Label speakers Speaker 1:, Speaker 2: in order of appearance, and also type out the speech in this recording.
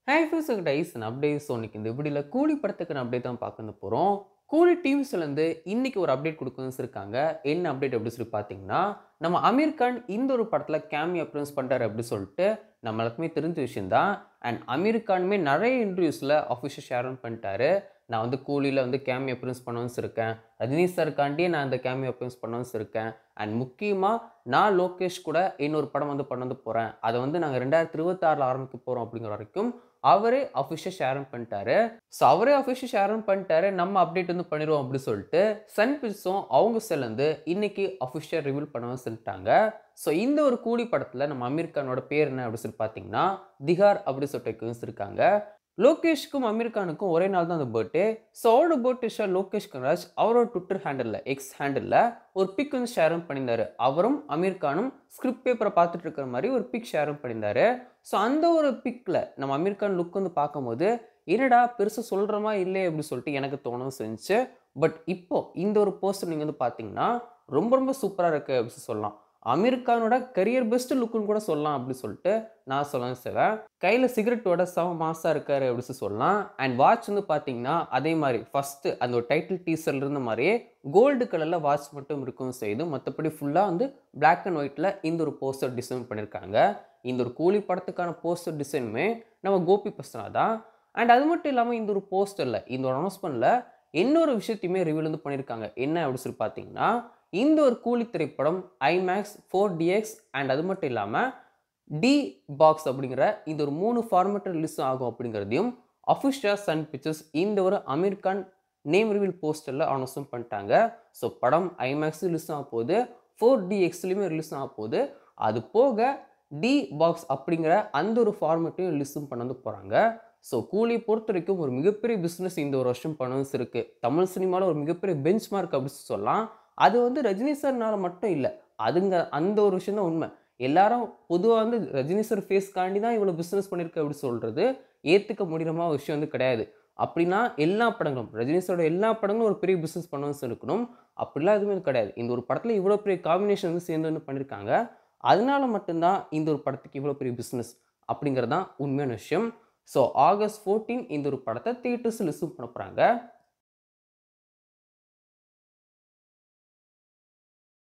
Speaker 1: Hi friends guys நான் update இன்னைக்கு இந்த வீடியோல கூலி படத்துக்கு நான் அப்டேட் தான் பார்க்க போகிறோம். கூலி டீம்ஸ்லேருந்து இன்னைக்கு ஒரு அப்டேட் கொடுக்கணும்னு இருக்காங்க. என்ன அப்டேட் அப்படி சொல்லி பார்த்தீங்கன்னா, நம்ம அமீர் கான் இந்த ஒரு படத்தில் கேமியோ அப்பியரன்ஸ் பண்ணுறாரு அப்படி சொல்லிட்டு நம்ம எல்லாருக்குமே தெரிஞ்ச விஷயம் தான். அண்ட் அமீர் கானுமே நிறைய இன்டர்வியூஸில் அஃபிஷியல் ஷேர் பண்ணிட்டாரு. நான் வந்து கூலியில் வந்து கேமியோ அப்பியரன்ஸ் பண்ணணும்னு இருக்கேன். ரஜினி சாருக்காண்டியே நான் இந்த கேமியோ அப்பியரன்ஸ் பண்ணணும்னு இருக்கேன். அண்ட் முக்கியமாக நான் லோகேஷ் கூட இன்னொரு படம் வந்து பண்ண போகிறேன். அதை வந்து நாங்கள் 2026 ஆரம்பிக்க போகிறோம் அப்படிங்கிற வரைக்கும் அவரே அஃபிஷியல் ஷேர் பண்ணிட்டாரு. ஸோ அவரே அஃபிஷியல் ஷேர் பண்ணிட்டாரு. நம்ம அப்டேட் வந்து பண்ணிடுவோம் அப்படின்னு சொல்லிட்டு சன் பிக்சர்ஸும் அவங்க செல்லேருந்து இன்னைக்கு அஃபிஷியல் ரிவீல் பண்ணவும் சொல்லிட்டாங்க. ஸோ இந்த ஒரு கூலி படத்தில் நம்ம அமீர் கானோட பேர் என்ன அப்படின்னு சொல்லி பார்த்தீங்கன்னா திகார் அப்படி சொல்லிட்டு இருக்காங்க. லோகேஷ்க்கும் அமீர் கானுக்கும் ஒரே நாள் தான் அந்த பர்த்டே. ஸோ அவரோட பர்த்டே லோகேஷ் கனராஜ் அவரோட ட்விட்டர் ஹேண்டலில் எக்ஸ் ஹேண்டலில் ஒரு பிக் வந்து ஷேரும் பண்ணியிருந்தாரு. அவரும் அமீர் கானும் ஸ்கிரிப்ட் பேப்பரை பார்த்துட்டு இருக்கிற மாதிரி ஒரு பிக் ஷேரும் பண்ணியிருந்தாரு. ஸோ அந்த ஒரு பிக்கில் நம்ம அமீர் கான் லுக் வந்து பார்க்கும்போது என்னடா பெருசாக சொல்கிறோமா இல்லையே அப்படின்னு சொல்லிட்டு எனக்கு தோணவும் செஞ்சுச்சு. பட் இப்போ இந்த ஒரு போஸ்டர் நீங்கள் வந்து பார்த்தீங்கன்னா ரொம்ப ரொம்ப சூப்பராக இருக்குது அப்படின்னு சொல்லலாம். அமீர் கானோட கரியர் பெஸ்ட் லுக்குன்னு கூட சொல்லலாம் அப்படின்னு சொல்லிட்டு நான் சொல்லவும் செய்வேன். கையில் சிகரெட்டோட செம மாசாக இருக்காரு அப்படின்னு சொல்லலாம். அண்ட் வாட்ச் வந்து பார்த்தீங்கன்னா அதே மாதிரி ஃபஸ்ட்டு அந்த ஒரு டைட்டில் டீசர்ல இருந்த மாதிரியே கோல்டு கலரில் வாட்ச் மட்டும் இருக்கும் செய்து மற்றபடி ஃபுல்லாக வந்து பிளாக் அண்ட் ஒயிட்டில் இந்த ஒரு போஸ்டர் டிசைன் பண்ணியிருக்காங்க. இந்த ஒரு கூலி படத்துக்கான போஸ்டர் டிசைனுமே நம்ம கோபி பசனா தான். அண்ட் அது மட்டும் இல்லாமல் இந்த ஒரு போஸ்டரில் இந்த ஒரு அனௌன்ஸ்மெண்ட்டில் இன்னொரு விஷயத்தையுமே ரிவீல் வந்து பண்ணியிருக்காங்க. என்ன அப்படின்னு சொல்லி பார்த்தீங்கன்னா இந்த ஒரு கூலி திரைப்படம் ஐமேக்ஸ் 4DX அண்ட் அது மட்டும் இல்லாமல் டி பாக்ஸ் அப்படிங்கிற இந்த ஒரு 3 ஃபார்மேட் ரிலீஸ் ஆகும் அப்படிங்கிறதையும் அஃபிஷியல் சன் பிக்சர்ஸ் இந்த ஒரு அமீர் கான் நேம் ரிவீல் போஸ்டரில் அனௌன்ஸும் பண்ணிட்டாங்க. ஸோ படம் ஐமேக்ஸ் ரிலீஸ் ஆக போகுது, 4DXலையுமே ரிலீஸ் ஆக போகுது. அது போக டி பாக்ஸ் அப்படிங்கிற அந்த ஒரு ஃபார்மேட்டையும் ரிலீஸும் பண்ண வந்து போகிறாங்க. ஸோ கூலியை பொறுத்த வரைக்கும் ஒரு மிகப்பெரிய பிஸ்னஸ் இந்த ஒரு வருஷம் பண்ணது இருக்குது. தமிழ் சினிமாவில் ஒரு மிகப்பெரிய பெஞ்ச் மார்க் அப்படின்னு சொல்லலாம். அது வந்து ரஜினி சார்னால மட்டும் இல்லை, அந்த ஒரு விஷயம் தான் உண்மை. எல்லாரும் பொதுவாக வந்து ரஜினி சார் ஃபேஸ்க்காண்டி தான் இவ்வளோ பிஸ்னஸ் பண்ணியிருக்கு அப்படி சொல்கிறது ஏற்றுக்க முடியுற விஷயம் வந்து கிடையாது. அப்படின்னா எல்லா படங்களும் ரஜினி சாரோட எல்லா படங்களும் ஒரு பெரிய பிஸ்னஸ் பண்ணணும்னு இருக்கணும். அப்படிலாம் எதுவுமே கிடையாது. இந்த ஒரு படத்தில் இவ்வளோ பெரிய காம்பினேஷன் வந்து சேர்ந்து வந்து பண்ணியிருக்காங்க. அதனால மட்டும்தான் இந்த ஒரு படத்துக்கு இவ்வளோ பெரிய பிஸ்னஸ் அப்படிங்கிறது தான் உண்மையான விஷயம். ஸோ ஆகஸ்ட் 14 இந்த ஒரு படத்தை தியேட்டர்ஸ் ரிலீஸ் பண்ண போகிறாங்க.